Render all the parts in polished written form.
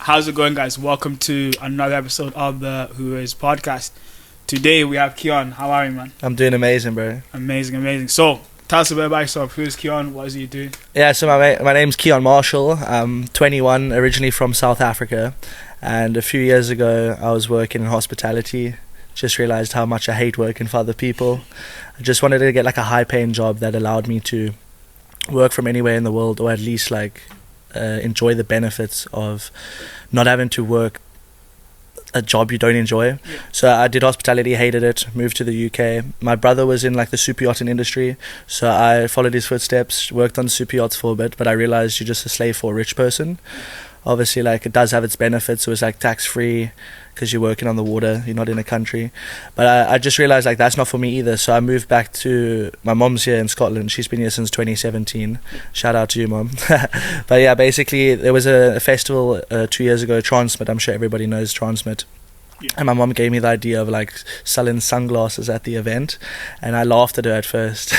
How's it going, guys? Welcome to another episode of the WHOIS podcast. Today we have Kieon. How are you, man? I'm doing amazing, bro. Amazing. So, tell us a bit about yourself. Who is Kieon? What does he do? Yeah, so my name's Kieon Marshal. I'm 21, originally from South Africa. And a few years ago, I was working in hospitality. Just realized how much I hate working for other people. I just wanted to get like a high-paying job that allowed me to work from anywhere in the world, or at least enjoy the benefits of not having to work a job you don't enjoy. Yeah. So I did hospitality, hated it, moved to the UK. My brother was in like the super yachting industry, so I followed his footsteps, worked on super yachts for a bit, but I realized you're just a slave for a rich person. Obviously, like, it does have its benefits. It was like tax-free because you're working on the water, you're not in a country. But I just realized like that's not for me either. So I moved back to my mom's here in Scotland. She's been here since 2017. Shout out to you, mom. But yeah, basically there was a festival 2 years ago, Transmit. I'm sure everybody knows Transmit. Yeah. And my mom gave me the idea of like selling sunglasses at the event, and I laughed at her at first.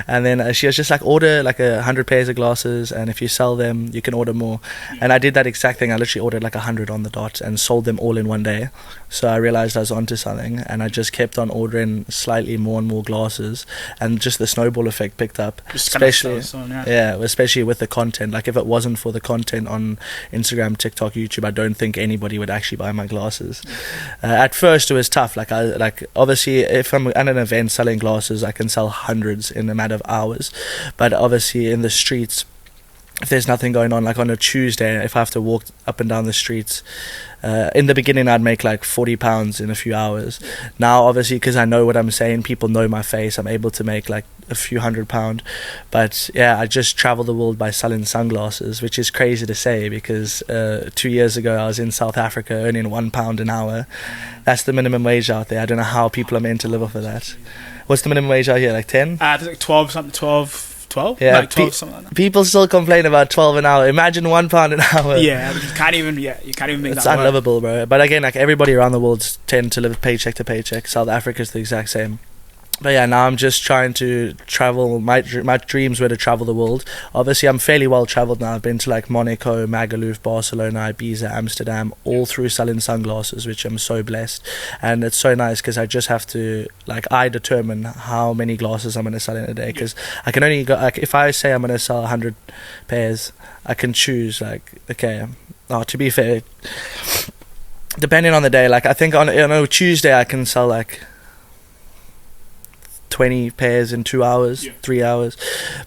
And then she was just like, order like 100 pairs of glasses, and if you sell them you can order more. And I did that exact thing. I literally ordered like 100 on the dot and sold them all in one day. So I realized I was onto something, and I just kept on ordering slightly more and more glasses, and just the snowball effect picked up. Especially especially with the content. Like, if it wasn't for the content on Instagram, TikTok, YouTube, I don't think anybody would actually buy my glasses. At first it was tough. Obviously if I'm at an event selling glasses, I can sell hundreds in a matter of hours, but obviously in the streets, if there's nothing going on, like on a Tuesday, if I have to walk up and down the streets, in the beginning I'd make like £40 in a few hours. Now obviously, because I know what I'm saying, people know my face, I'm able to make like a few £100. But yeah, I just travel the world by selling sunglasses, which is crazy to say because 2 years ago I was in South Africa earning £1 an hour. That's the minimum wage out there. I don't know how people are meant to live off of that. What's the minimum wage out here, like 10? It's like 12 something, 12. 12? Yeah, like 12, something like that. People still complain about 12 an hour. Imagine £1 an hour. Yeah, you can't even make it's that work. unlivable, bro. But again, like, everybody around the world tend to live paycheck to paycheck. South Africa's the exact same. But yeah, now I'm just trying to travel. My dreams were to travel the world. Obviously, I'm fairly well traveled now. I've been to like Monaco, Magaluf, Barcelona, Ibiza, Amsterdam, all through selling sunglasses, which I'm so blessed. And it's so nice because I just have to, like, I determine how many glasses I'm going to sell in a day. Because I can only go, like, if I say I'm going to sell 100 pairs, I can choose, like, okay, to be fair, depending on the day, like, I think on a Tuesday I can sell like 20 pairs in 2 hours, 3 hours.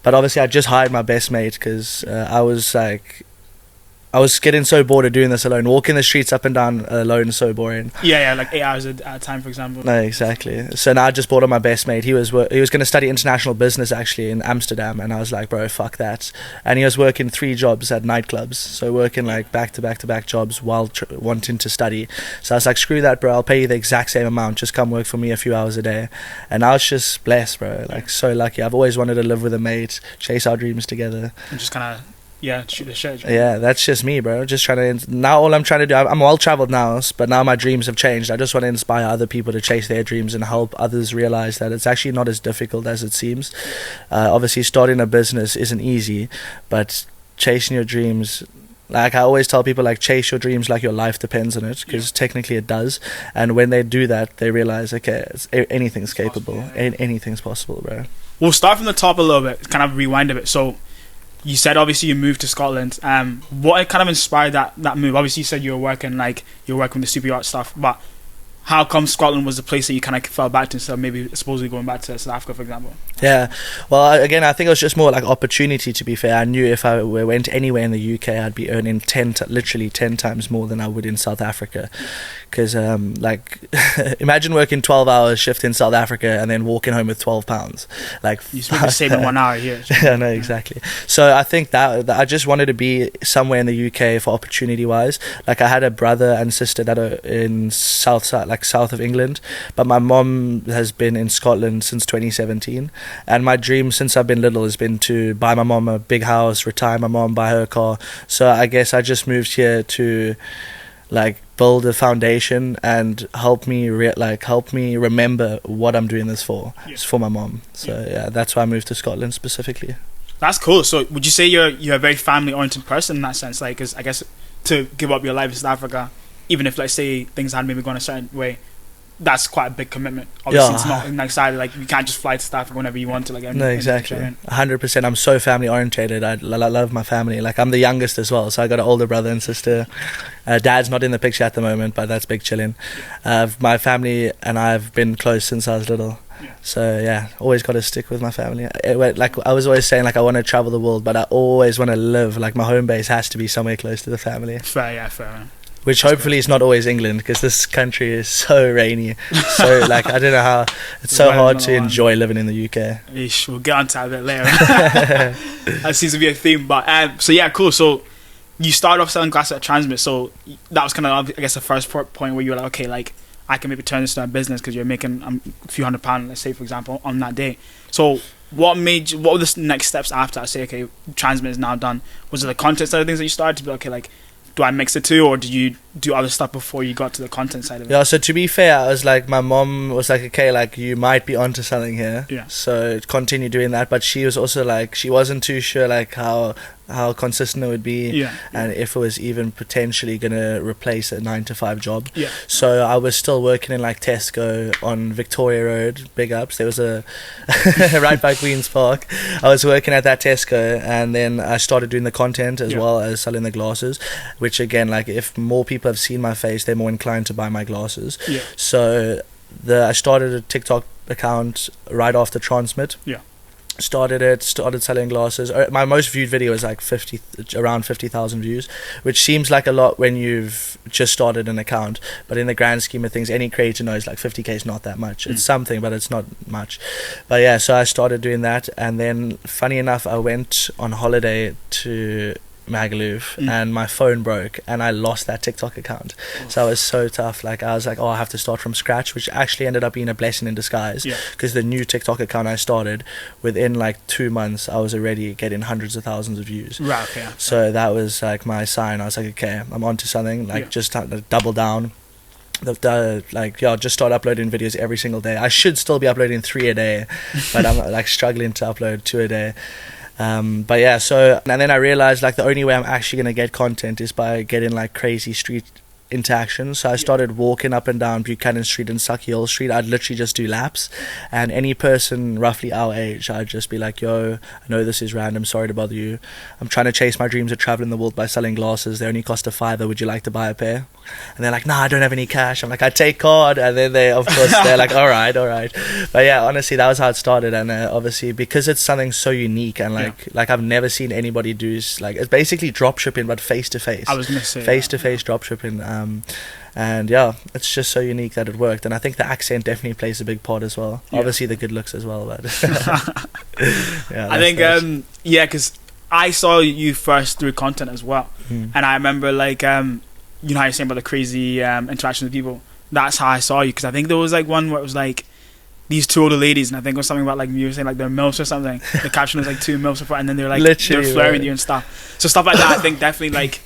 But obviously I just hired my best mate because I was getting so bored of doing this alone. Walking the streets up and down alone is so boring. Yeah, like 8 hours at a time, for example. No, exactly. So now I just brought on my best mate. He was going to study international business actually in Amsterdam, and I was like, bro, fuck that. And he was working 3 jobs at nightclubs, so working like back to back jobs while wanting to study. So I was like, screw that, bro. I'll pay you the exact same amount. Just come work for me a few hours a day. And I was just blessed, bro. Like, so lucky. I've always wanted to live with a mate, chase our dreams together. And just kind of shoot the shit. Yeah, that's just me, bro. Just trying to. Now all I'm trying to do, I'm well traveled now, but now my dreams have changed. I just want to inspire other people to chase their dreams and help others realize that it's actually not as difficult as it seems. Obviously, starting a business isn't easy, but chasing your dreams. Like, I always tell people, like, chase your dreams like your life depends on it, because technically it does. And when they do that, they realize, okay, anything's capable. Anything's possible, bro. We'll start from the top a little bit, kind of rewind a bit. So, you said obviously you moved to Scotland. What kind of inspired that move? Obviously you said you were working with the super yacht stuff, but how come Scotland was the place that you kind of fell back to instead of maybe supposedly going back to South Africa, for example? Yeah, well, again, I think it was just more like opportunity, to be fair. I knew if I went anywhere in the UK, I'd be earning literally 10 times more than I would in South Africa. Because, imagine working 12 hours shift in South Africa and then walking home with £12. Like, you spend the same in 1 hour here. Yeah, no, exactly. So I think that I just wanted to be somewhere in the UK for opportunity-wise. Like, I had a brother and sister that are in south of England, but my mom has been in Scotland since 2017. And my dream since I've been little has been to buy my mom a big house, retire my mom, buy her a car. So I guess I just moved here to build a foundation and help me remember what I'm doing this for. It's for my mom. So yeah, that's why I moved to Scotland specifically. That's cool. So would you say you're a very family oriented person in that sense? Like, 'cause I guess to give up your life in South Africa, even if, let's say, things had maybe gone a certain way, that's quite a big commitment. Obviously, it's not like you can't just fly to South Africa whenever you want to. Like, no, exactly, 100%. I'm so family orientated. I love my family. Like, I'm the youngest as well, so I got an older brother and sister. Dad's not in the picture at the moment, but that's big chilling. My family and I've been close since I was little. Yeah. So yeah, always got to stick with my family. Like I was always saying, like I want to travel the world, but I always want to live. Like my home base has to be somewhere close to the family. Fair. Which that's hopefully good. Is not always England, because this country is so rainy. So like I don't know how it's so hard to enjoy living in the UK. Ish, we'll get onto that a bit later. That seems to be a theme. But so yeah, cool. So you started off selling glasses at Transmit. So that was kind of, I guess, the first point where you were like, okay, like I can maybe turn this into a business, because you're making a few £100, let's say, for example, on that day. So what were the next steps after I say, okay, Transmit is now done? Was it the content side of things that you started to be okay, like, do I mix the two, or did you do other stuff before you got to the content side of it? Yeah, so to be fair, I was like, my mom was like, okay, like you might be onto something here. Yeah. So continue doing that. But she was also like, she wasn't too sure like how consistent it would be, yeah, and if it was even potentially gonna replace a 9-to-5 job. Yeah. So I was still working in like Tesco on Victoria Road, big ups. There was a right by Queen's Park. I was working at that Tesco, and then I started doing the content as well as selling the glasses, which again, like if more people have seen my face, they're more inclined to buy my glasses. Yeah. So I started a TikTok account right after Transmit. Yeah. Started selling glasses. My most viewed video is like around 50,000 views, which seems like a lot when you've just started an account, but in the grand scheme of things, any creator knows like 50k is not that much. It's something, but it's not much. But yeah, so I started doing that, and then funny enough, I went on holiday to Magaluf and my phone broke, and I lost that TikTok account. So I was so tough. Like I was like, oh, I have to start from scratch, which actually ended up being a blessing in disguise, because the new TikTok account I started, within like 2 months I was already getting hundreds of thousands of views. Right. Okay. So that was like my sign. I was like, okay, I'm onto something. Like just double down. Just start uploading videos every single day. I should still be uploading 3 a day, but I'm like struggling to upload 2 a day. But yeah, so, and then I realized like the only way I'm actually going to get content is by getting like crazy street interactions. So I started walking up and down Buchanan Street and Sucky Street. I'd literally just do laps, and any person roughly our age, I'd just be like, yo, I know this is random, sorry to bother you. I'm trying to chase my dreams of traveling the world by selling glasses. They only cost £5. Would you like to buy a pair? And they're like, nah, I don't have any cash. I'm like, I take card. And then they're like, all right. But yeah, honestly, that was how it started. And obviously, because it's something so unique, and like I've never seen anybody do, like, it's basically drop shipping, but face to face. I was gonna say face to face drop shipping. And yeah, it's just so unique that it worked. And I think the accent definitely plays a big part as well. Obviously the good looks as well, but I think because I saw you first through content as well. And I remember like you know how you're saying about the crazy interaction with people. That's how I saw you, because I think there was like one where it was like these two older ladies, and I think it was something about like you were saying like they're MILFs or something. The caption was like 2 MILFs, and then they're like literally, they're flaring you and stuff. So stuff like that, I think definitely like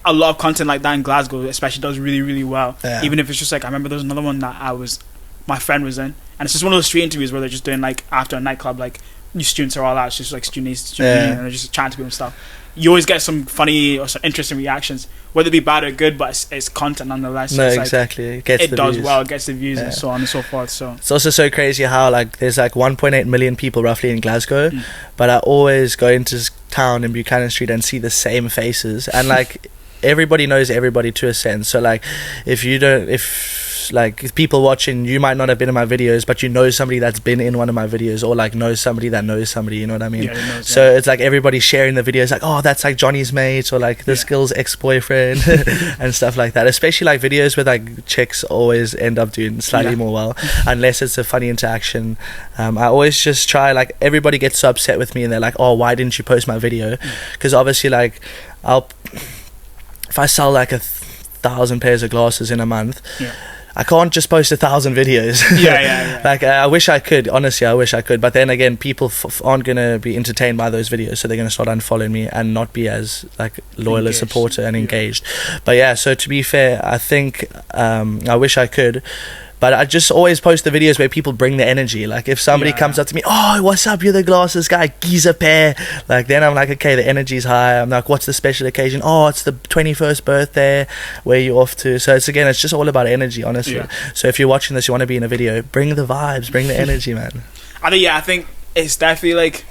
a lot of content like that in Glasgow especially does really, really well. Even if it's just like, I remember there was another one that my friend was in, and it's just one of those street interviews where they're just doing like after a nightclub, like you students are all out, it's just like student A, student B, and they're just chatting to people and stuff. You always get some funny or some interesting reactions, whether it be bad or good, but it's content nonetheless. So exactly. Like, it does views. Well, it gets the views and so on and so forth. So it's also so crazy how like there's like 1.8 million people roughly in Glasgow, but I always go into town in Buchanan Street and see the same faces, and like everybody knows everybody to a sense. So like if people watching, you might not have been in my videos, but you know somebody that's been in one of my videos, or like knows somebody that knows somebody, you know what I mean? So it's like everybody sharing the videos, like, oh, that's like Johnny's mate, or like this girl's ex-boyfriend and stuff like that. Especially like videos where like chicks always end up doing slightly more well, unless it's a funny interaction. I always just try, like, everybody gets so upset with me and they're like, oh, why didn't you post my video? Because obviously like if I sell like 1,000 pairs of glasses in a month, I can't just post 1,000 videos. Like I wish I could, honestly, I wish I could, but then again, people aren't gonna be entertained by those videos, so they're gonna start unfollowing me and not be as like loyal a supporter and engaged. But yeah, so to be fair, I think I wish I could, But I just always post the videos where people bring the energy. Like if somebody comes up to me, oh, what's up, you're the glasses guy, geezer pair. Like then I'm like, okay, the energy's high. I'm like, what's the special occasion? Oh, it's the 21st birthday. Where you off to? So it's just all about energy, honestly. Yeah. So if you're watching this, you want to be in a video, bring the vibes, bring the energy, man. I think it's definitely like,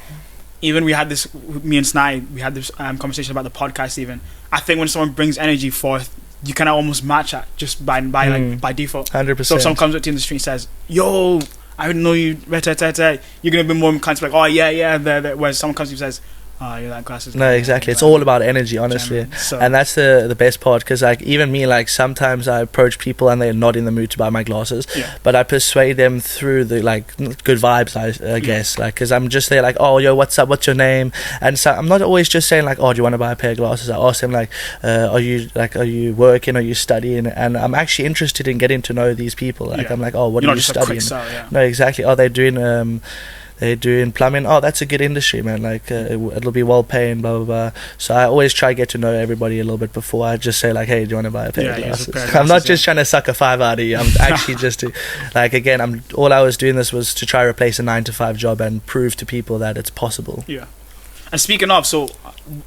even we had this, me and Snai, we had this conversation about the podcast even. I think when someone brings energy forth, you can almost match that just by default. 100%. So if someone comes up to you in the street and says, yo, I didn't know you, you're going to be more inclined to be like, oh yeah, whereas someone comes to you and says, oh, you're that glasses. No, exactly. It's all about energy, honestly. So, and that's the best part, because like even me, like sometimes I approach people and they're not in the mood to buy my glasses, but I persuade them through the like good vibes, I guess, like because I'm just there like, oh, yo, what's up, what's your name? And so I'm not always just saying like, oh, do you want to buy a pair of glasses? I ask them like, are you working, are you studying? And I'm actually interested in getting to know these people. Like I'm like, oh, what are you studying? No, exactly. Oh, they're doing plumbing. Oh, that's a good industry, man. Like it'll be well paying, blah blah blah. So I always try to get to know everybody a little bit before I just say like, hey, do you want to buy a pair of glasses? I'm not just trying to suck a five out of you. I'm actually just like, again, all I was doing this was to try to replace a 9-to-5 job and prove to people that it's possible. Yeah. And speaking of, so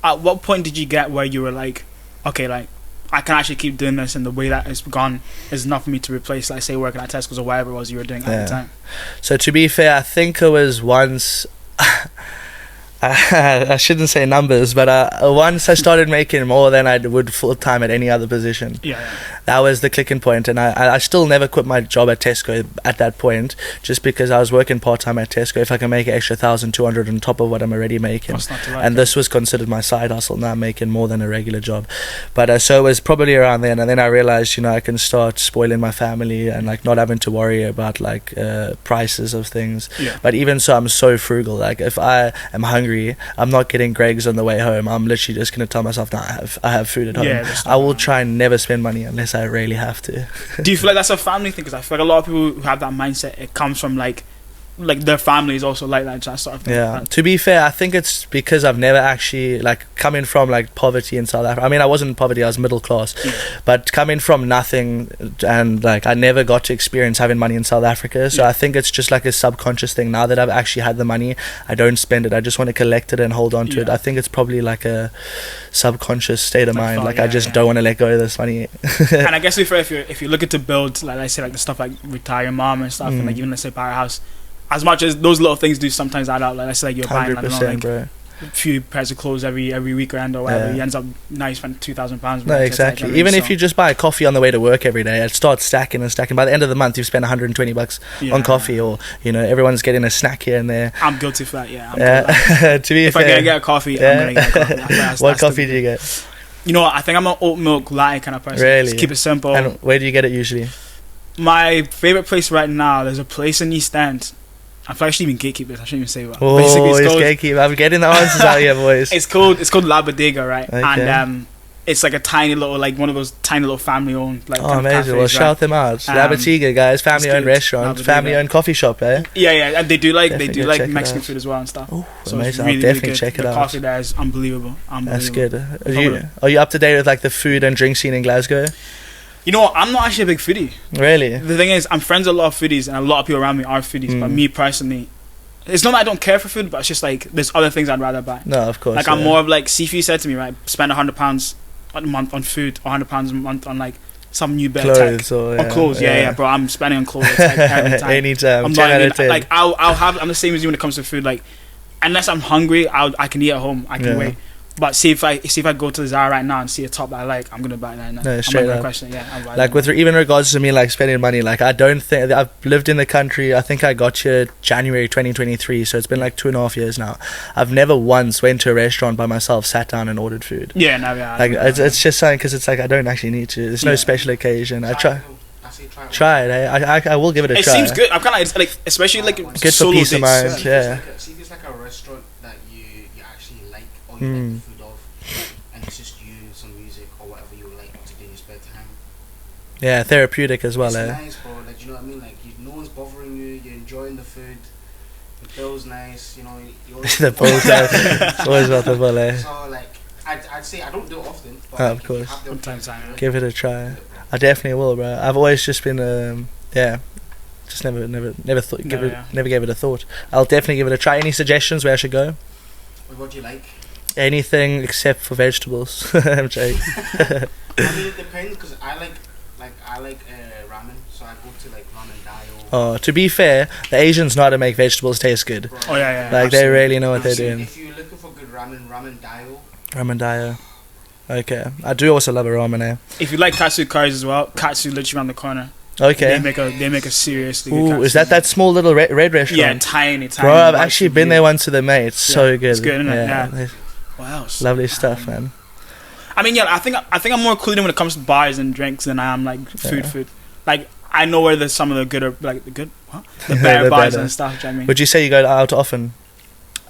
at what point did you get where you were like, okay, like I can actually keep doing this, and the way that it's gone is enough for me to replace, like, say, working at Tesco's or whatever it was you were doing at the time? So to be fair, I think it was once I shouldn't say numbers, but once I started making more than I would full time at any other position. That was the clicking point, and I still never quit my job at Tesco at that point, just because I was working part time at Tesco. If I can make an extra 1,200 on top of what I'm already making, and this was considered my side hustle. Now I'm making more than a regular job, but so it was probably around then. And then I realized, I can start spoiling my family and like not having to worry about like prices of things. But even so, I'm so frugal. Like if I am hungry, I'm not getting Greg's on the way home. I'm literally just going to tell myself, I have food at home. I will try and never spend money unless I really have to. Do you feel like that's a family thing? Because I feel like a lot of people who have that mindset, it comes from like their family is also like that sort of thing. To be fair, I think it's because I've never actually, like, coming from like poverty in South Africa. I mean, I wasn't in poverty, I was middle class, but coming from nothing, and like I never got to experience having money in South Africa. So I think it's just like a subconscious thing. Now that I've actually had the money, I don't spend it. I just want to collect it and hold on to it. I think it's probably like a subconscious state of mind. Like I just don't want to let go of this money. And I guess if you're looking to build, like I say, like the stuff like retire your mom and stuff, and like even let's say buy a house, as much as those little things do sometimes add up, like I say, like you're buying, I don't know, like a few pairs of clothes every weekend or whatever, he ends up now you spend £2,000. No, exactly. Even if you just buy a coffee on the way to work every day, it starts stacking and stacking. By the end of the month, you've spent $120 on coffee, or everyone's getting a snack here and there. I'm guilty for that. To be if fair, I'm gonna get a coffee, I'm gonna get a coffee. What coffee do you get? I think I'm an oat milk latte kind of person. Really? Just keep it simple. And where do you get it usually? My favorite place right now, there's a place in East End. I feel like I shouldn't even gatekeep this. I shouldn't even say that. Oh, it's gatekeep. I'm getting the answers out here, boys. It's called La Bodega, right? Okay. And it's like a tiny little, like one of those tiny little family-owned, like. Oh, amazing! Cafes, well, shout them out. La Bodega, guys, family-owned restaurant, family-owned coffee shop, eh? Yeah, and they do like Mexican food as well and stuff. Oh, so amazing! I'll definitely check it out. The coffee there is unbelievable. That's good. Are you up to date with like the food and drink scene in Glasgow? I'm not actually a big foodie. Really? The thing is, I'm friends with a lot of foodies, and a lot of people around me are foodies. But me personally, it's not that I don't care for food, but it's just like there's other things I'd rather buy. No, of course. Like I'm more of like Sifu said to me, right? Spend £100 a month on food, or £100 a month on like some new bit of tech or clothes. Yeah, bro. I'm spending on clothes like, every time. Anytime. I'm not even, like I'm the same as you when it comes to food. Like unless I'm hungry, I can eat at home. I can wait. But see if I go to the Zara right now and see a top that I like, I'm gonna buy that. No, straight up. Question. Like with even regards to me like spending money, like I don't think I've lived in the country. I think I got here January 2023, so it's been like 2.5 years now. I've never once went to a restaurant by myself, sat down and ordered food. Like it's just something, because it's like I don't actually need to. There's no special occasion. I try it. I will give it a try. It seems good. I'm kind of like, especially like good for peace of mind. See if it's like a restaurant that you actually like, or you like the food of, and it's just you, some music or whatever you like to do in your spare time. Yeah, therapeutic as well. It's nice, bro. Like, you know what I mean? Like, no one's bothering you. You're enjoying the food. The bill's nice. You always the bill's nice. It's always about the bill, eh? So like, I'd say I don't do it often. But of course. Give it a try. I definitely will, bro. I've always just been just never thought, never gave it a thought. I'll definitely give it a try. Any suggestions where I should go? What do you like? Anything except for vegetables. I'm joking. I mean, it depends, because I like ramen, so I go to like ramen dio. Oh, to be fair, the Asians know how to make vegetables taste good. Bro, Oh yeah. Like absolutely. they really know what they're Absolutely. doing. If you're looking for good ramen dio. Ramen dio. Okay, I do also love a ramen. Eh? If you like katsu curries as well, katsu literally around the corner. Okay. They make a seriously good Ooh, katsu. is that small little red restaurant? Yeah, tiny. Bro, I've white actually food, been yeah. there once with a mate. It's so good. It's good, isn't it? Yeah. there's What else? lovely stuff, man. I mean, yeah, I think I'm more clued in when it comes to bars and drinks than I am like Yeah. food. Like I know where there's some of the good or like the The better bars better. and stuff. Do you know what I mean? Would you say you go out often?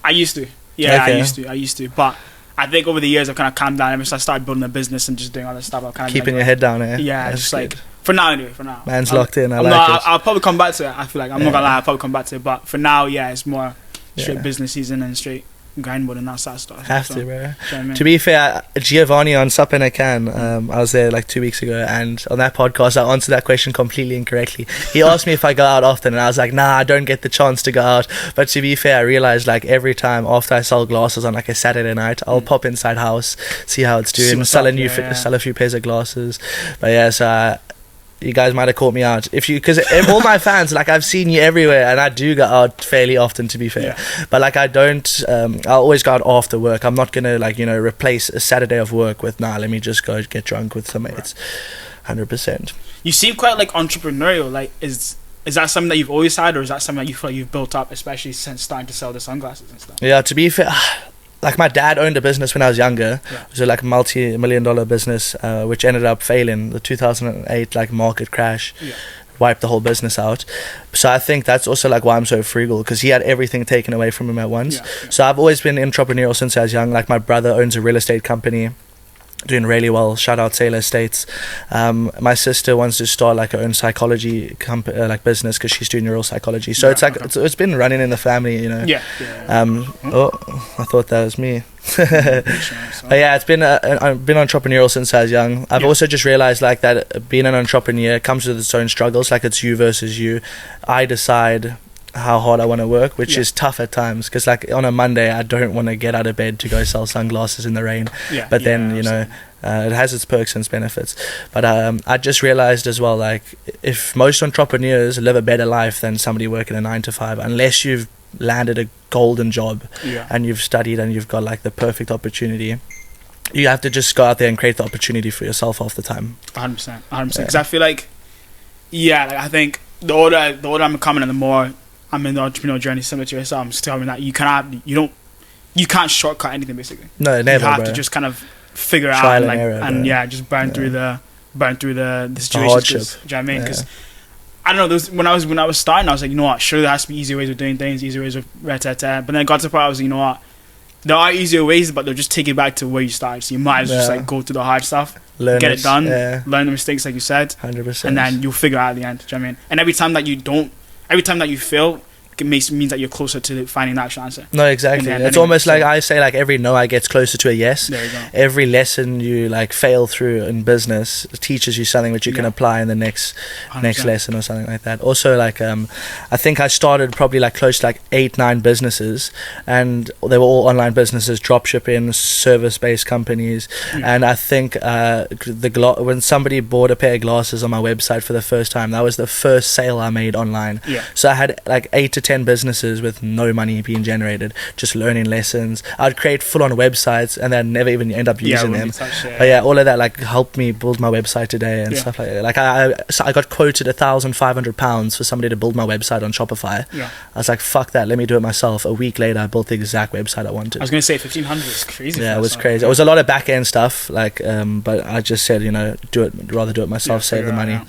I used to. Yeah, Okay. I used to. But I think over the years I've kind of calmed down ever since I started building a business and just doing other stuff. I've kind of Keeping your head down, eh? Yeah, That's just good. like for now anyway. For now, Man's I'm- locked in. I I'm like not- it. I'll probably come back to it. I feel like I'm not gonna lie. I'll probably come back to it. But for now, yeah, it's more straight Yeah. business season and straight grindboard and that sort of stuff. Have So, to, bro. do you know what I mean? To be fair, Giovanni on Sup in a Can, I was there like 2 weeks ago, and on that podcast, I answered that question completely incorrectly. He asked me if I go out often, and I was like, nah, I don't get the chance to go out. But to be fair, I realized like every time after I sell glasses on like a Saturday night, I'll pop inside house, see how it's See doing, what's sell up, yeah. sell a few pairs of glasses. But yeah, so. You guys might have caught me out because all my fans, like I've seen you everywhere, and I do go out fairly often, to be fair. Yeah. But like I don't, I'll always go out after work. I'm not gonna like replace a Saturday of work with let me just go get drunk with some mates. 100%. You seem quite like entrepreneurial. Like, is that something that you've always had, or is that something that you feel like you've built up, especially since starting to sell the sunglasses and stuff? Yeah, to be fair, like my dad owned a business when I was younger. Yeah. It was like a multi-million-dollar business, which ended up failing. The 2008 like market crash Yeah. wiped the whole business out. So I think that's also like why I'm so frugal, because he had everything taken away from him at once. Yeah. So I've always been entrepreneurial since I was young. Like my brother owns a real estate company, doing really well. Shout out Sailor Estates. My sister wants to start like her own psychology like business, because she's doing neural psychology. So Yeah, it's like okay. it's been running in the family, Yeah. Oh, I thought that was me. So- But yeah, it's been I've been entrepreneurial since I was young. I've Yeah. also just realized like that being an entrepreneur comes with its own struggles. Like it's you versus you. I decide how hard I want to work, which Yeah. is tough at times, because like on a Monday I don't want to get out of bed to go sell sunglasses in the rain. Yeah. But then absolutely. it has its perks and its benefits. But I just realized as well, like if most entrepreneurs live a better life than somebody working a 9 to 5, unless you've landed a golden job Yeah. and you've studied and you've got like the perfect opportunity, you have to just go out there and create the opportunity for yourself half the time. 100%. Because I feel like, like I think the older I'm becoming and the more I'm in the entrepreneurial journey, similar to yourself, I'm just telling that you can't shortcut anything basically. No, never, You have bro. to just kind of figure it Trial out and like, error, and bro. just burn through the situation. hardship. Do you know what I mean? Because I don't know. When I was starting, I was like, you know what? Sure, there has to be easier ways of doing things, easier ways of But then I got to the point I was like, you know what? There are easier ways, but they'll just take you back to where you started. So you might as well just Yeah. like go through the hard stuff, Learn get it done, Yeah, learn the mistakes like you said, 100%. and then you'll figure it out at the end. Do you know what I mean? And every time that you fail, it means that you're closer to finding the actual answer. No, exactly. in the end It's anyway, almost so- like I say, like every no I gets closer to a yes. There you go. Every lesson you like fail through in business teaches you something which you can Yeah. apply in the next 100%. lesson or something like that. Also, like I think I started probably like close to like 8-9 businesses, and they were all online businesses, drop shipping, service based companies. Yeah. And I think when somebody bought a pair of glasses on my website for the first time, that was the first sale I made online. Yeah. So I had like 8 to 10 businesses with no money being generated, just learning lessons. I'd create full-on websites and then never even end up using them. But yeah, all of that like helped me build my website today and Yeah. stuff like that. Like I got quoted £1,500 for somebody to build my website on Shopify. Yeah. I was like, fuck that, let me do it myself. A week later, I built the exact website I wanted. I was gonna say 1,500 is crazy. Yeah, for it was us, crazy. It was a lot of back end stuff, like, but I just said, rather do it myself, Yeah, save the figure it money. out.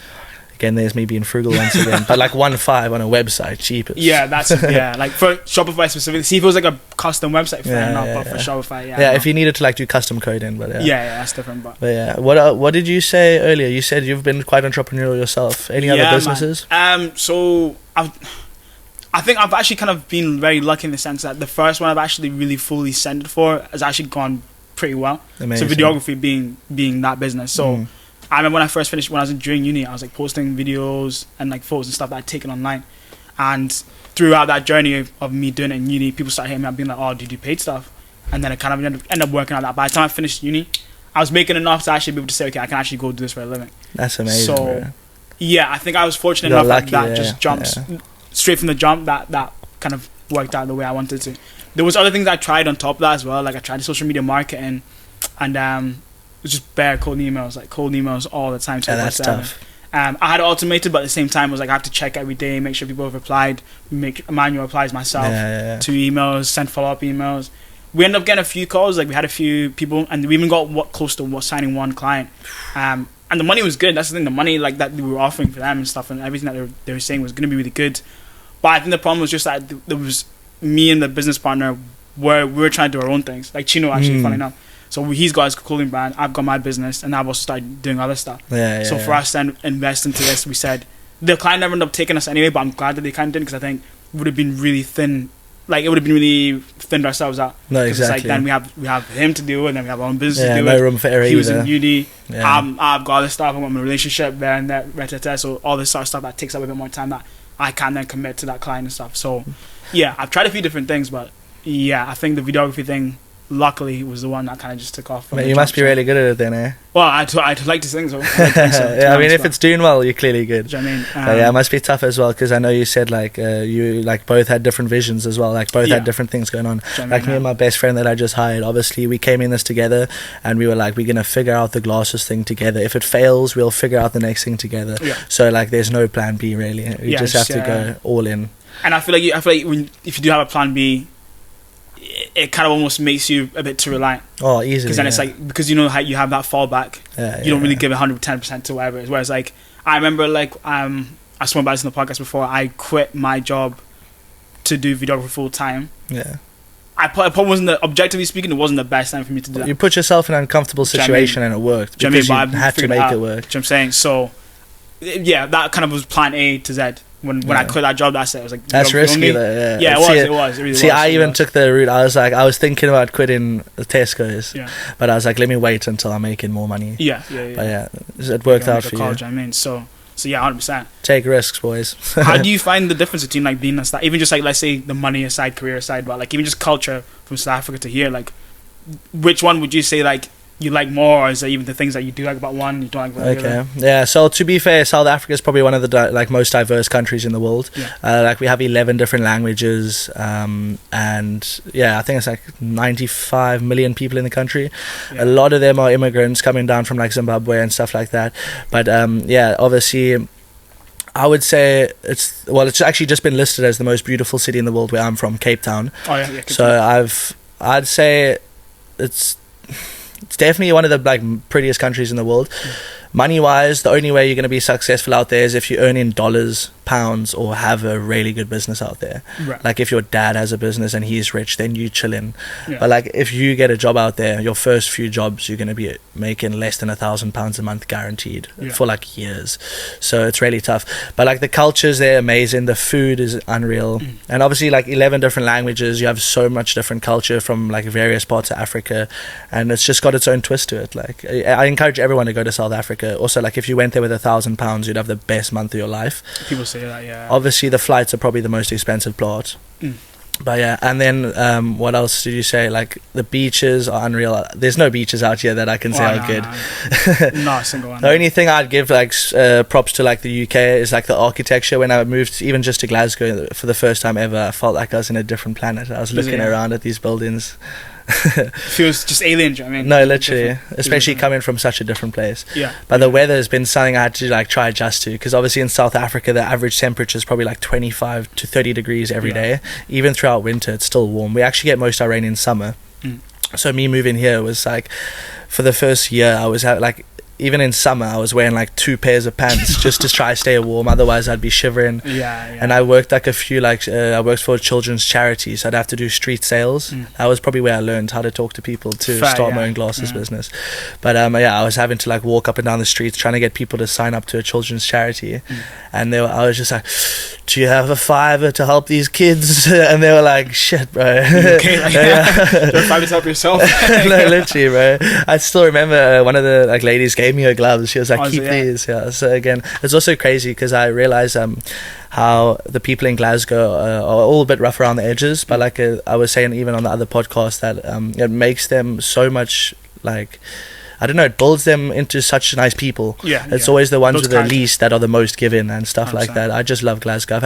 Again, there's me being frugal once again. But like 1.5 on a website, cheapest. Yeah, that's like for Shopify specifically. See, if it was like a custom website, fair Yeah, enough. yeah, But for yeah. Shopify, Yeah, if you needed to like do custom coding, but yeah, that's different. But yeah, what did you say earlier? You said you've been quite entrepreneurial yourself. Any other man. businesses? So I think I've actually kind of been very lucky in the sense that the first one I've actually really fully centered for has actually gone pretty well. Amazing. So videography being that business. So I remember when I first finished, when I was during uni, I was like posting videos and like photos and stuff that I'd taken online. And throughout that journey of me doing it in uni, people started hitting me up being like, oh, do you do paid stuff? And then I kind of ended up working on that. By the time I finished uni, I was making enough to actually be able to say, okay, I can actually go do this for a living. That's amazing. So, bro. Yeah, I think I was fortunate enough that just jumped straight from the jump. That kind of worked out the way I wanted to. There was other things I tried on top of that as well. Like I tried social media marketing, and it was just bare cold emails all the time. That's tough. I had it automated, but at the same time, it was like I have to check every day, make sure people have replied, make manual replies myself to emails, send follow-up emails. We ended up getting a few calls. Like we had a few people, and we even got close to signing one client. And the money was good. That's the thing. The money like that we were offering for them and stuff, and everything that they were saying was going to be really good. But I think the problem was just that there was me and the business partner where we were trying to do our own things. Like Chino, actually, funny enough. So he's got his clothing brand. I've got my business, and I've also started doing other stuff. So for us to invest into this, we said the client never ended up taking us anyway. But I'm glad that they kind of didn't, because I think it would have been really thin. Like it would have been really thinned ourselves out. No, exactly. It's like then we have him to do it, and then we have our own business to do no it. room for error. He was in uni. Yeah. I've got other stuff. I've got my relationship there and that. So all this sort of stuff that takes up a bit more time that I can then commit to that client and stuff. So yeah, I've tried a few different things, but yeah, I think the videography thing, luckily, was the one that kind of just took off. Mate, you must be really good at it then, eh? Well, I'd like to think so. Yeah, I mean, if it's doing well, you're clearly good. Do you know what I mean? Yeah, it must be tough as well, because I know you said like you like both had different visions as well, like both had different things going on. Like me and my best friend that I just hired, obviously we came in this together, and we were like, we're gonna figure out the glasses thing together. If it fails, we'll figure out the next thing together. So like, there's no plan B really. You just have to go all in. And I feel like if you do have a plan B, it kind of almost makes you a bit too reliant. Oh, easily. Because then it's like, because you know how you have that fallback, you don't really give 110% to whatever it is. Whereas like, I remember like, I spoke about this in the podcast before, I quit my job to do videography full time. Yeah. I probably wasn't, objectively speaking, it wasn't the best time for me to do that. You put yourself in an uncomfortable situation and it worked. Because you had to make it work. Do you know what I'm saying? So, yeah, that kind of was plan A to Z. When I quit that job, that's it. I was like, that's risky though. Yeah, it was. It really was. I even took the route. I was thinking about quitting the Tesco's. Yeah. But I was like, let me wait until I'm making more money. Yeah. But yeah, it worked out for you. I mean, so yeah, 100%. Take risks, boys. How do you find the difference between like being a star, even just like, let's say the money aside, career aside, but like even just culture from South Africa to here, like which one would you say like you like more, or is it even the things that you do like about one you don't like about the other? Yeah, so to be fair, South Africa is probably one of the most diverse countries in the world. Like we have 11 different languages, and yeah, I think it's like 95 million people in the country. A lot of them are immigrants coming down from like Zimbabwe and stuff like that, but yeah, obviously I would say it's actually just been listed as the most beautiful city in the world where I'm from, Cape Town. So I'd say it's definitely one of the like prettiest countries in the world. Money wise, the only way you're going to be successful out there is if you earn in dollars, pounds, or have a really good business out there. Like if your dad has a business and he's rich, then you chill in. But like if you get a job out there, your first few jobs you're going to be making less than £1,000 a month guaranteed for like years. So it's really tough. But like the cultures there are amazing, the food is unreal, and obviously like 11 different languages, you have so much different culture from like various parts of Africa, and it's just got its own twist to it. Like I encourage everyone to go to South Africa. Also, like if you went there with £1,000, you'd have the best month of your life. People say that, yeah. Obviously the flights are probably the most expensive part. But yeah, and then what else did you say? Like the beaches are unreal. There's no beaches out here that I can say are good. Not a single one. The only thing I'd give like props to like the UK is like the architecture. When I moved even just to Glasgow for the first time ever, I felt like I was in a different planet. I was looking around at these buildings. Feels just alien, do you know what I mean? No, literally, especially coming from such a different place. But the weather has been something I had to like try adjust to, because obviously in South Africa the average temperature is probably like 25 to 30 degrees every day. Even throughout winter it's still warm. We actually get most of our rain in summer. So me moving here was like, for the first year I was like, even in summer I was wearing like 2 pairs of pants just to try stay warm, otherwise I'd be shivering. And I worked like a few I worked for a children's charity, so I'd have to do street sales. That was probably where I learned how to talk to people to start my own glasses business. But yeah, I was having to like walk up and down the streets trying to get people to sign up to a children's charity, and I was just like, do you have a $5 to help these kids? And they were like, shit, bro. Okay, like, $5 to help yourself. No, literally, bro. I still remember one of the like ladies gave gave me her gloves. She was like, Honestly, keep yeah. these. Yeah. So again, it's also crazy because I realize how the people in Glasgow are all a bit rough around the edges. But like I was saying even on the other podcast that it makes them so much like, I don't know, it builds them into such nice people. Yeah, it's yeah. always the ones Those with the characters. least that are the most giving and stuff like 100%. that. I just love Glasgow.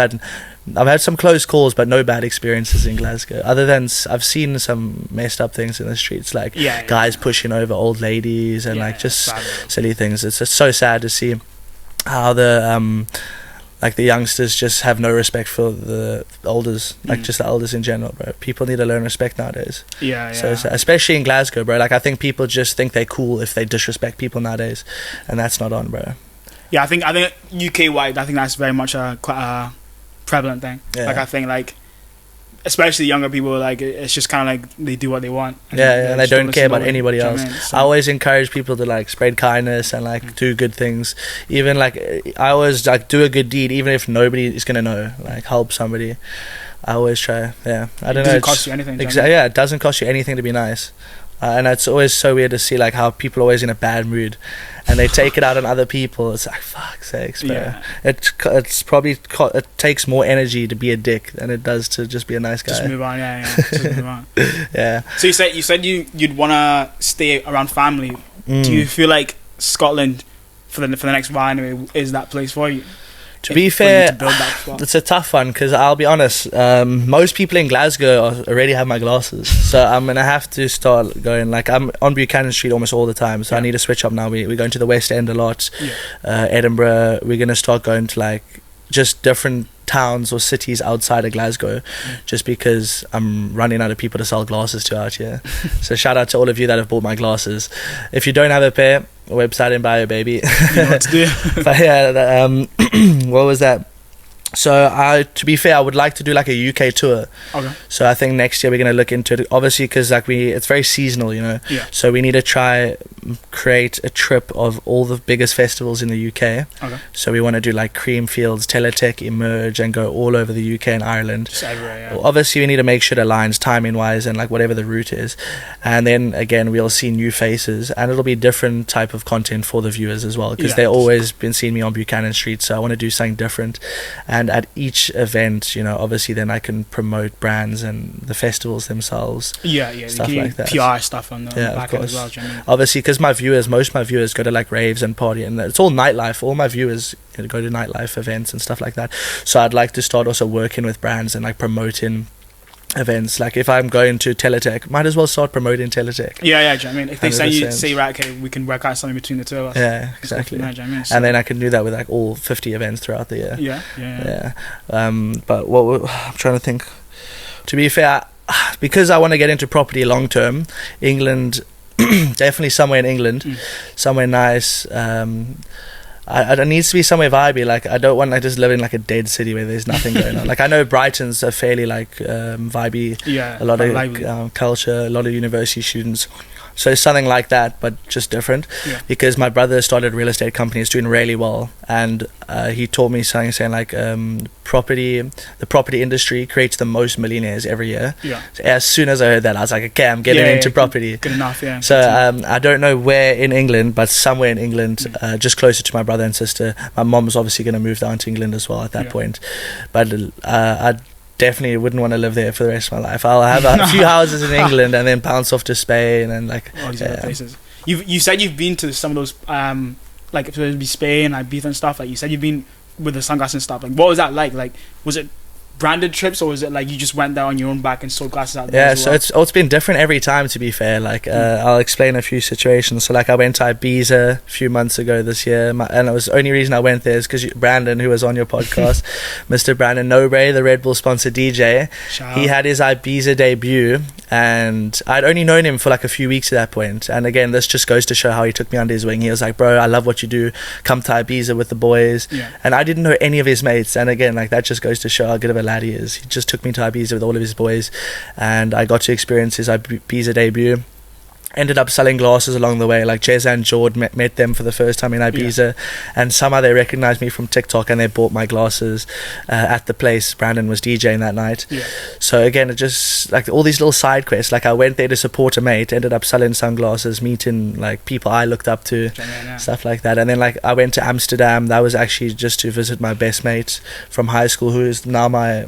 I've had some close calls, but no bad experiences in Glasgow. Other than I've seen some messed up things in the streets, like Yeah, yeah. guys pushing over old ladies and Yeah, like just sad. silly things. It's just so sad to see how the like the youngsters just have no respect for the elders, like just the elders in general, bro. People need to learn respect nowadays. Yeah, yeah. So especially in Glasgow, bro. Like I think people just think they're cool if they disrespect people nowadays, and that's not on, bro. Yeah, I think UK wide, I think that's very much quite a prevalent thing. Yeah. Like I think like, especially younger people, like it's just kind of like they do what they want. Yeah, and they just don't care listen about to anybody do you know else. what I mean? So- I always encourage people to like spread kindness and like do good things. Even like I always like do a good deed, even if nobody is gonna know. Like help somebody. I always try. Yeah, I don't know. doesn't it's- cost you anything. Exactly. Yeah, it doesn't cost you anything to be nice. And it's always so weird to see like how people are always in a bad mood, and they take it out on other people. It's like fuck's sakes, bro. Yeah. It's probably it takes more energy to be a dick than it does to just be a nice guy. Just move on. Yeah, yeah. Just move on. Yeah. So you said you'd wanna stay around family. Mm. Do you feel like Scotland for the next while anyway is that place for you? To be For you fair, to build that spot? it's a tough one because I'll be honest. Most people in Glasgow already have my glasses, so I'm gonna have to start going. Like I'm on Buchanan Street almost all the time, so I Yeah. need to switch up now. We're going to the West End a lot, Yeah. Edinburgh. We're gonna start going to like just different towns or cities outside of Glasgow, just because I'm running out of people to sell glasses to out here. So shout out to all of you that have bought my glasses. If you don't have a pair, website in bio, baby. You know what to do. But yeah, what was that? So to be fair, I would like to do like a UK tour. Okay. So I think next year we're gonna look into it, obviously, because like it's very seasonal, you know. Yeah. So we need to try create a trip of all the biggest festivals in the UK. Okay. So we want to do like Creamfields, Teletech, Emerge, and go all over the UK and Ireland. Just everywhere. Yeah. Well, obviously, we need to make sure it aligns timing wise and like whatever the route is, and then again we'll see new faces, and it'll be different type of content for the viewers as well, because Yeah. they've always been seeing me on Buchanan Street, so I want to do something different. And at each event, you know, obviously then I can promote brands and the festivals themselves. Yeah, Stuff you can like that. PR stuff on the Yeah, of back end as course. well. Do you know what I mean? Obviously, because most of my viewers go to like raves and party, and it's all nightlife. All my viewers go to nightlife events and stuff like that. So I'd like to start also working with brands and like promoting events. Like if I'm going to Teletech, might as well start promoting Teletech. Yeah, yeah. Do you know what I mean? If they say 100%. right, okay, we can work out something between the two of us. Yeah, Let's go from exactly. there, do you know what I mean? So- And then I can do that with like all 50 events throughout the year. yeah, yeah, yeah. Yeah. But I'm trying to think. To be fair, because I want to get into property long term, England, definitely somewhere in England, somewhere nice. It needs to be somewhere vibey. Like I don't want to just live in like a dead city where there's nothing going on. Like I know Brighton's a fairly like vibey, Yeah, a lot of lively. culture, a lot of university students. So something like that, but just different. Yeah. Because my brother started a real estate company, it's doing really well, and he taught me something saying like the property industry creates the most millionaires every year. Yeah. So as soon as I heard that, I was like, okay, I'm getting into property. Good enough, yeah. So I don't know where in England, but somewhere in England, just closer to my brother and sister. My mom's obviously going to move down to England as well at that point, but I definitely wouldn't want to live there for the rest of my life. I'll have a few houses in England and then bounce off to Spain and like all these other places. You said you've been to some of those like if it would be Spain, Ibiza and stuff. Like you said you've been with the sunglasses and stuff. Like what was that like? Like was it branded trips or was it like you just went there on your own back and sold glasses out there? Yeah, as so well? it's been different every time, to be fair. Like I'll explain a few situations. So like I went to Ibiza a few months ago this year, and it was the only reason I went there is because Brandon, who was on your podcast, Mr. Brandon Nobre, the Red Bull sponsored DJ, Shout he out. had his Ibiza debut, and I'd only known him for like a few weeks at that point. And again, this just goes to show how he took me under his wing. He was like, bro, I love what you do, come to Ibiza with the boys. Yeah. And I didn't know any of his mates, and again, like that just goes to show how good of a lad he is. He just took me to Ibiza with all of his boys, and I got to experience his Ibiza debut. ended up selling glasses along the way. Like Jez and Jord met them for the first time in Ibiza, and somehow they recognized me from TikTok and they bought my glasses at the place. Brandon was DJing that night. So again, it just like all these little side quests. Like I went there to support a mate, ended up selling sunglasses, meeting like people I looked up to, stuff like that. And then like I went to Amsterdam. That was actually just to visit my best mate from high school, who is now my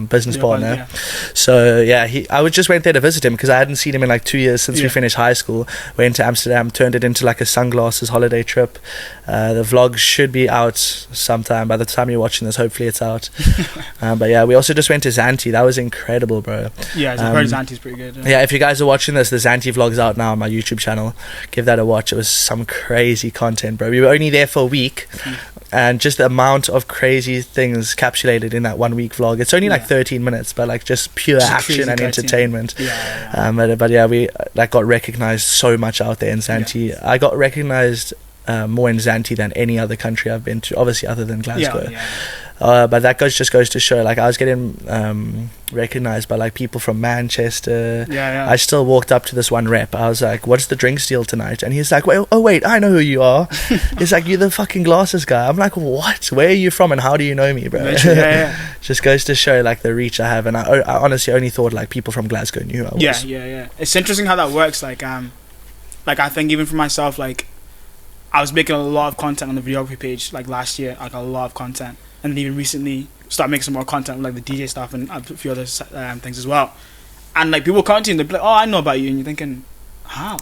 business partner. So yeah, I just went there to visit him because I hadn't seen him in like 2 years since we finished high school. Went to Amsterdam, turned it into like a sunglasses holiday trip. The vlog should be out sometime. By the time you're watching this, hopefully it's out. But yeah, we also just went to Zante. That was incredible, bro. Yeah, I've heard Zante's pretty good. Yeah, if you guys are watching this, the Zante vlog's out now on my YouTube channel. Give that a watch. It was some crazy content, bro. We were only there for a week, and just the amount of crazy things capsulated in that 1 week vlog. It's only like 13 minutes, but like just pure action and entertainment. But yeah, we like got recognized so much out there in Zante. I got recognized more in Zante than any other country I've been to, obviously other than Glasgow. But that just goes to show, like I was getting recognized by like people from Manchester. I still walked up to this one rep. I was like, "What's the drinks deal tonight?" And he's like, "Well, oh wait, I know who you are." He's like, "You're the fucking glasses guy." I'm like, "What? Where are you from and how do you know me, bro?" Just goes to show like the reach I have. And I honestly only thought like people from Glasgow knew who I was. It's interesting how that works. Like I think even for myself, like I was making a lot of content on the videography page like last year, like a lot of content. And then even recently start making some more content with like the DJ stuff and a few other things as well. And like people come to you and they're like, "Oh, I know about you," and you're thinking, how?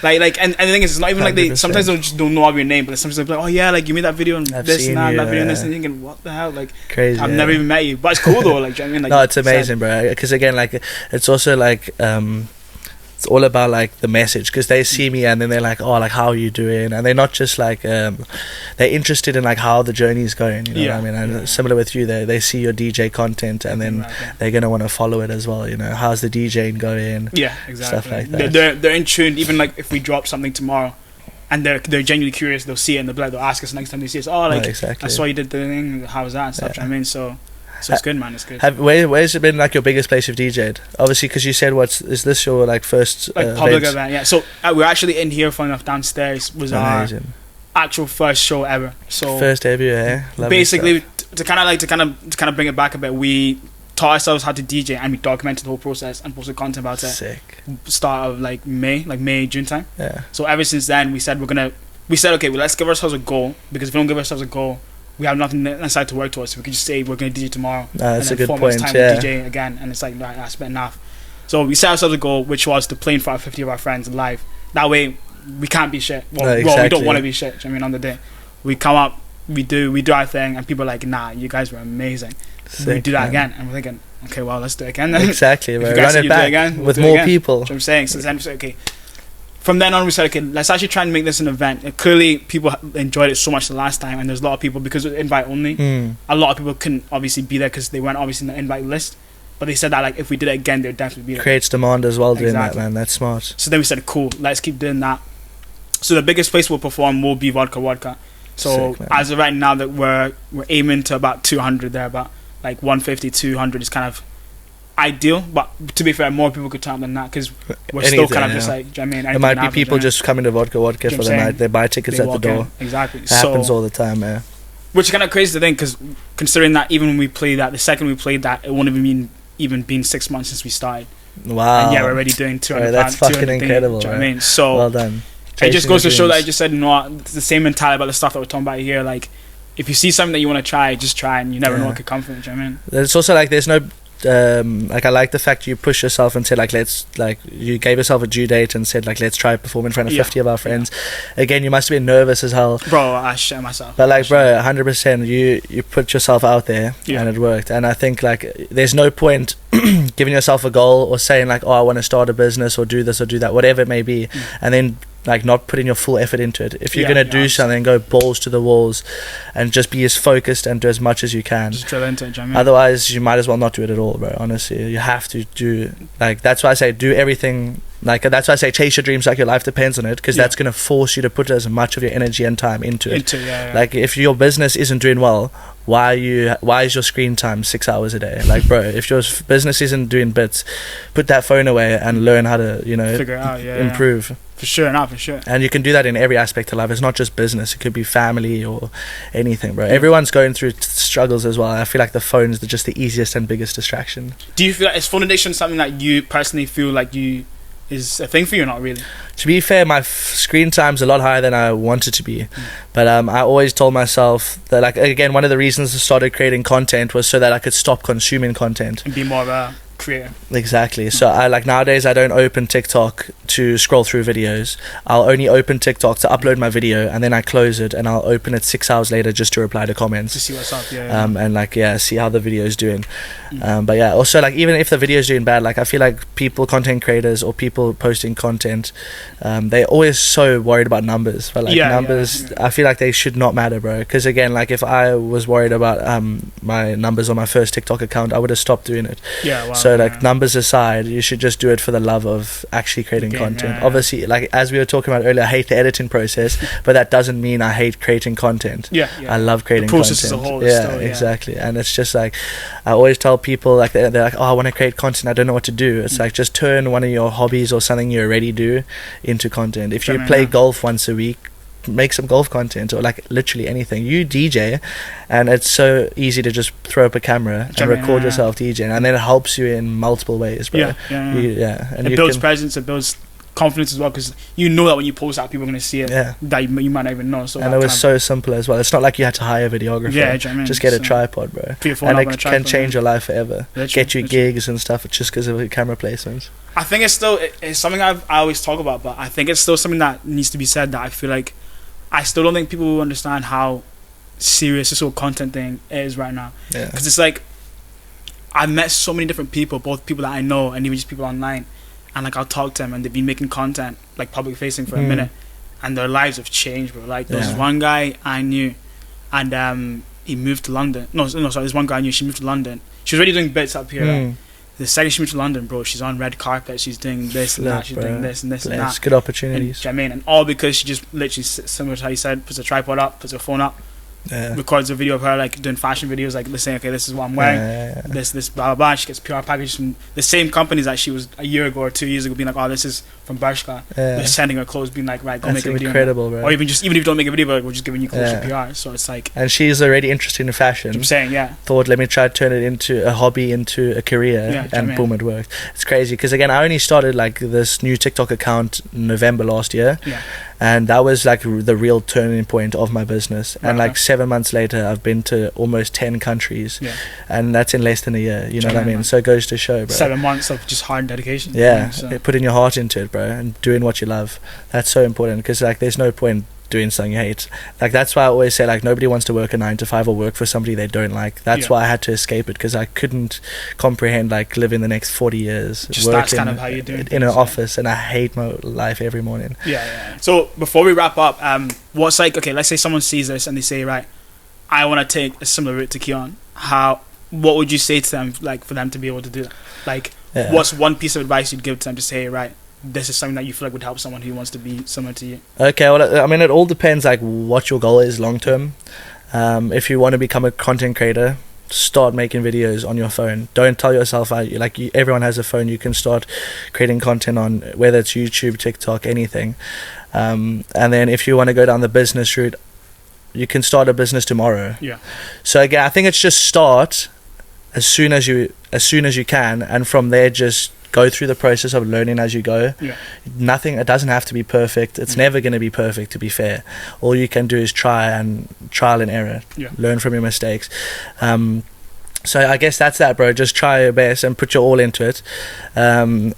Like, and the thing is, it's not even 100%. Like they sometimes they just don't know of your name, but sometimes they're like, "Oh yeah, like you made that video and this and that, video and this," and you're thinking, "What the hell?" Like crazy. I've never even met you, but it's cool though. Like, do you know what I mean? Like, no, it's amazing, bro. Because again, like it's also like it's all about like the message, because they see me and then they're like, "Oh, like how are you doing?" And they're not just like they're interested in like how the journey is going, you know what I mean? And similar with you, they see your DJ content and then they're gonna want to follow it as well, you know, how's the DJing going, stuff like that. They're in tune. Even like if we drop something tomorrow and they're genuinely curious, they'll see it and they'll ask us next time they see us, "Oh, like I saw you did the thing, how was that?" and stuff. You know what I mean? So it's good, man. It's good. Where's it been like your biggest place you've DJ'd? Obviously, because you said, is this your like first like public event? Yeah. So we're actually in here. Funny enough, downstairs was our actual first show ever. So first debut, basically to kind of bring it back a bit, we taught ourselves how to DJ and we documented the whole process and posted content about it. Sick. Start of like May, June time. Yeah. So ever since then, we said okay, well, let's give ourselves a goal, because if we don't give ourselves a goal, we have nothing inside to work towards. So we could just say we're going to DJ tomorrow. That's and a good point. Time DJ again, and it's like, right, that's been enough. So we set ourselves a goal, which was to play in front of 50 of our friends live. That way, we can't be shit. Well, we don't want to be shit. I mean, on the day, we come up, we do our thing, and people are like, "Nah, you guys were amazing." Sick, we do that again, and we're thinking, "Okay, well, let's do it again then." Exactly, right. Run it back again, with more people. That's what I'm saying. So then we said, okay. From then on, we said, okay, let's actually try and make this an event. Clearly, people enjoyed it so much the last time, and there's a lot of people, because it was invite only, a lot of people couldn't obviously be there because they weren't obviously in the invite list. But they said that like if we did it again, they'd definitely be there. Creates demand as well, doing that, man. That's smart. So then we said, cool, let's keep doing that. So the biggest place we'll perform will be Vodka. So sick, as of right now, that we're aiming to about 200 there, about like 150, 200 is kind of ideal, but to be fair, more people could turn up than that, because we're still kind of just like, do you know what I mean? There might be people just coming to Vodka for the night. They buy tickets at the door. Exactly. It happens all the time, yeah. Which is kind of crazy to think, because considering that even when we played that, the second we played that, it won't even been 6 months since we started. Wow. And yeah, we're already doing 200. That's fucking incredible. Do you know what I mean? So well done. It just goes to show that I just said, it's the same mentality about the stuff that we're talking about here. Like, if you see something that you want to try, just try, and you never know what could come from it. Do you know what I mean? It's also like there's no like, I like the fact you push yourself and said like, you gave yourself a due date and said like, let's try perform in front of 50 of our friends. Again, you must have been nervous as hell, bro. I shit myself, but like, bro, 100%, you put yourself out there and it worked. And I think like there's no point giving yourself a goal or saying like, oh, I want to start a business or do this or do that, whatever it may be, and then like not putting your full effort into it. If you're gonna do something, go balls to the walls and just be as focused and do as much as you can. Just drill into it, you know what I mean? Otherwise you might as well not do it at all, bro. Honestly, you have to do, like, that's why I say do everything. Like, that's why I say chase your dreams like your life depends on it, because that's going to force you to put as much of your energy and time into it. Like, if your business isn't doing well, why is your screen time 6 hours a day? Like, bro, if your business isn't doing bits, put that phone away and learn how to, you know, figure it out. improve. For sure, not for sure. And you can do that in every aspect of life. It's not just business. It could be family or anything, bro. Everyone's going through struggles as well. I feel like the phone is just the easiest and biggest distraction. Do you feel like is phone addiction something that you personally feel like is a thing for you or not really? To be fair, my screen time's a lot higher than I want it to be. But I always told myself that, like, again, one of the reasons I started creating content was so that I could stop consuming content. And be more of a creator. Exactly. So I like nowadays I don't open TikTok to scroll through videos. I'll only open TikTok to upload my video, and then I close it and I'll open it 6 hours later just to reply to comments. To see what's up, and like, see how the video is doing. But yeah, also, like, even if the video is doing bad, like, I feel like content creators or people posting content, they're always so worried about numbers. But like numbers, I feel like they should not matter, bro. Because again, like, if I was worried about my numbers on my first TikTok account, I would have stopped doing it. So like, numbers aside, you should just do it for the love of actually creating content. Obviously, like, as we were talking about earlier, I hate the editing process, but that doesn't mean I hate creating content. I love creating the process content. As a whole is still, exactly. And it's just like, I always tell people, like, they're like, oh, I want to create content, I don't know what to do. It's like, just turn one of your hobbies or something you already do into content. If you play golf once a week, make some golf content, or like literally anything. You DJ, and it's so easy to just throw up a camera and record yourself DJing, and then it helps you in multiple ways, bro. And it builds presence, it builds confidence as well, because you know that when you post out, people are going to see it that you might not even know. So, and it was so simple as well. It's not like you had to hire a videographer. Just get a tripod, bro, and it can change your life forever. Get you gigs and stuff just because of camera placements. I think it's still it's something I always talk about, but I think it's still something that needs to be said, that I feel like I still don't think people will understand how serious this whole content thing is right now. Because it's like, I've met so many different people, both people that I know and even just people online, and like, I'll talk to them and they've been making content like public facing for a minute, and their lives have changed, bro. Like, there's one guy I knew, and he moved to London. No, sorry, there's one guy I knew, she moved to London. She was already doing bits up here. Like, the second she moved to London, bro, she's on red carpet, she's doing this and that, she's doing this and this and that. Good opportunities. And, and all because she just literally, similar to how you said, puts a tripod up, puts her phone up, records a video of her like doing fashion videos, like saying, okay, this is what I'm wearing, this blah blah blah. She gets PR packages from the same companies that she was a year ago or 2 years ago, being like, oh, this is from Bershka. They're sending her clothes, being like, right, go make a video. Incredible, bro. Or even if you don't make a video, we're just giving you clothes for PR. So it's like, and she's already interested in fashion. I'm saying, thought, let me try to turn it into a hobby, into a career, and boom, it worked. It's crazy because again, I only started like this new TikTok account in November last year. And that was like the real turning point of my business. And like 7 months later, I've been to almost 10 countries. And that's in less than a year. You know what I mean? So it goes to show, bro. 7 months of just hard dedication. Putting your heart into it, bro, and doing what you love. That's so important, because like, there's no point doing something you hate. Like, that's why I always say, like, nobody wants to work a 9 to 5 or work for somebody they don't like. That's why I had to escape it, because I couldn't comprehend like living the next 40 years just working that's kind of how you do it in an office, and I hate my life every morning. So before we wrap up, what's like, okay, let's say someone sees this and they say, right, I want to take a similar route to Kieon. What would you say to them, like, for them to be able to do that? Like, what's one piece of advice you'd give to them to say, right, this is something that you feel like would help someone who wants to be similar to you? Okay, well, I mean, it all depends like what your goal is long term. If you want to become a content creator, start making videos on your phone. Don't tell yourself everyone has a phone. You can start creating content on, whether it's YouTube, TikTok, anything. And then if you want to go down the business route, you can start a business tomorrow. So again, I think it's just start as soon as you can, and from there just go through the process of learning as you go. It doesn't have to be perfect. It's never going to be perfect, to be fair. All you can do is trial and error. Learn from your mistakes. So I guess that's that, bro. Just try your best and put your all into it. And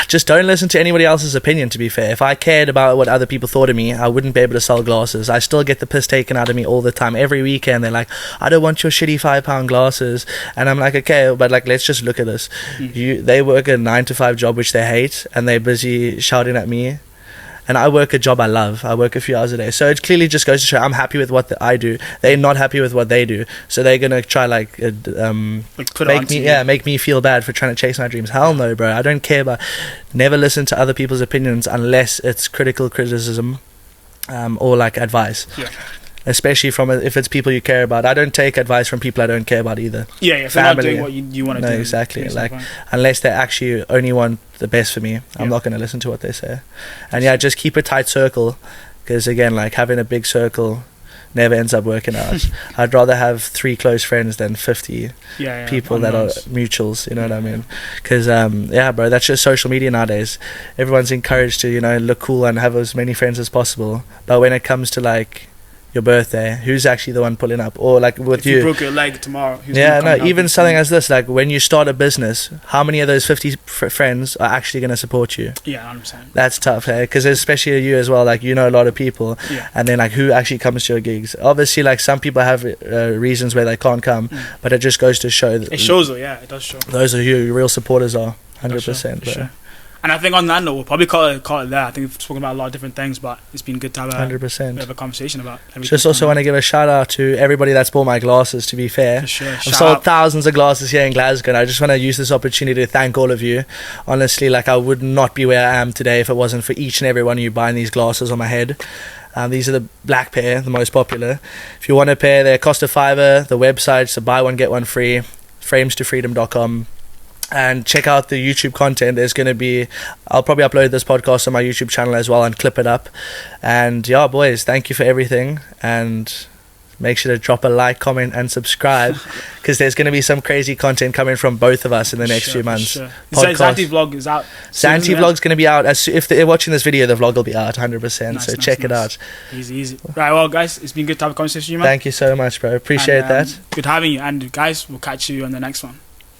just don't listen to anybody else's opinion, to be fair. If I cared about what other people thought of me, I wouldn't be able to sell glasses. I still get the piss taken out of me all the time. Every weekend they're like, I don't want your shitty £5 glasses, and I'm like, okay, but like, let's just look at this. They work a 9 to 5 job which they hate, and they're busy shouting at me. And I work a job I love. I work a few hours a day. So it clearly just goes to show I'm happy with what I do. They're not happy with what they do. So they're going to try make me feel bad for trying to chase my dreams. Hell no, bro. I don't care about... Never listen to other people's opinions unless it's critical criticism or like advice. especially if it's people you care about. I don't take advice from people I don't care about either. Yeah, if they're not doing what you want to do. No, exactly. Like, unless they actually only want the best for me, I'm not going to listen to what they say. And yeah, just keep a tight circle, because again, like, having a big circle never ends up working out. I'd rather have 3 close friends than 50 people that are mutuals, you know what I mean? Because yeah, bro, that's just social media nowadays. Everyone's encouraged to, you know, look cool and have as many friends as possible, but when it comes to like your birthday, who's actually the one pulling up? Or like with if you broke your leg tomorrow, who's even something as this, like when you start a business, how many of those 50 friends are actually going to support you? Yeah, 100%. That's tough, hey? Because especially you as well, like, you know a lot of people, and then like who actually comes to your gigs? Obviously, like, some people have reasons where they can't come, but it just goes to show it shows, it does show. Those are who your real supporters are. 100%. Sure. And I think on that note, we'll probably call it there. I think we've spoken about a lot of different things, but it's been good to have 100%. a conversation about everything. Just also want to give a shout out to everybody that's bought my glasses, to be fair. For sure. I've sold thousands of glasses here in Glasgow, and I just want to use this opportunity to thank all of you. Honestly, like, I would not be where I am today if it wasn't for each and every one of you buying these glasses on my head. These are the black pair, the most popular. If you want a pair, they cost a $5. The website's so buy one, get one free, framestofreedom.com. And check out the YouTube content. There's going to be, I'll probably upload this podcast on my YouTube channel as well and clip it up. And yeah, boys, thank you for everything, and make sure to drop a like, comment and subscribe, because there's going to be some crazy content coming from both of us in the next few months. Sure. Zanti vlog is out. Zanti vlog's going to be out if they're watching this video. The vlog will be out 100%. So check it out. Easy. Right, well, guys, it's been good to have a conversation with you, man. Thank you so much, bro. Appreciate that. Good having you, and guys, we'll catch you on the next one.